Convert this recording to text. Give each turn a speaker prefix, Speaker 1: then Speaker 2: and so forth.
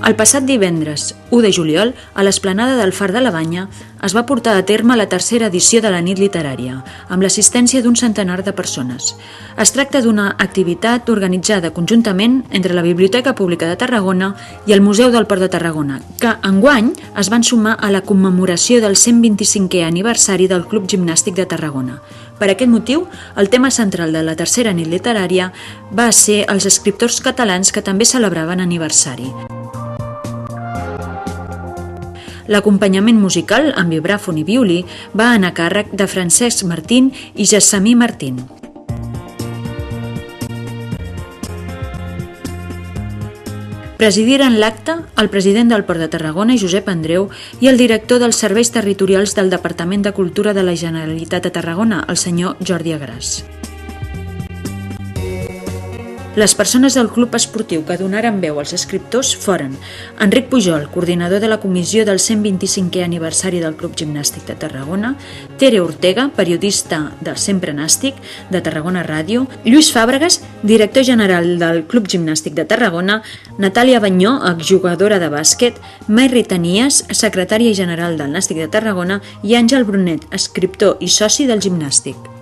Speaker 1: El passat divendres 1 de juliol, a l'esplanada del Far de la Banya, es va portar a terme la tercera edició de la nit literària, amb l'assistència d'un centenar de persones. Es tracta d'una activitat organitzada conjuntament entre la Biblioteca Pública de Tarragona i el Museu del Port de Tarragona, que enguany es van sumar a la commemoració del 125è aniversari del Club Gimnàstic de Tarragona. Per aquest motiu, el tema central de la tercera nit literària va ser els escriptors catalans que també celebraven aniversari. L'acompanyament musical, amb vibràfon i violí, va anar a càrrec de Francesc Martín i Gessamí Martín. Presidiren l'acte el president del Port de Tarragona, Josep Andreu, i el director dels Serveis Territorials del Departament de Cultura de la Generalitat de Tarragona, el senyor Jordi Agràs. Les persones del club esportiu que donaren veu als escriptors foren Enric Pujol, coordinador de la comissió del 125è aniversari del Club Gimnàstic de Tarragona, Tere Ortega, periodista de Sempre Nàstic, de Tarragona Ràdio, Lluís Fàbregas, director general del Club Gimnàstic de Tarragona, Natàlia Banyó, exjugadora de bàsquet, Mai Ritanies, secretària general del Nàstic de Tarragona, i Àngel Brunet, escriptor i soci del gimnàstic.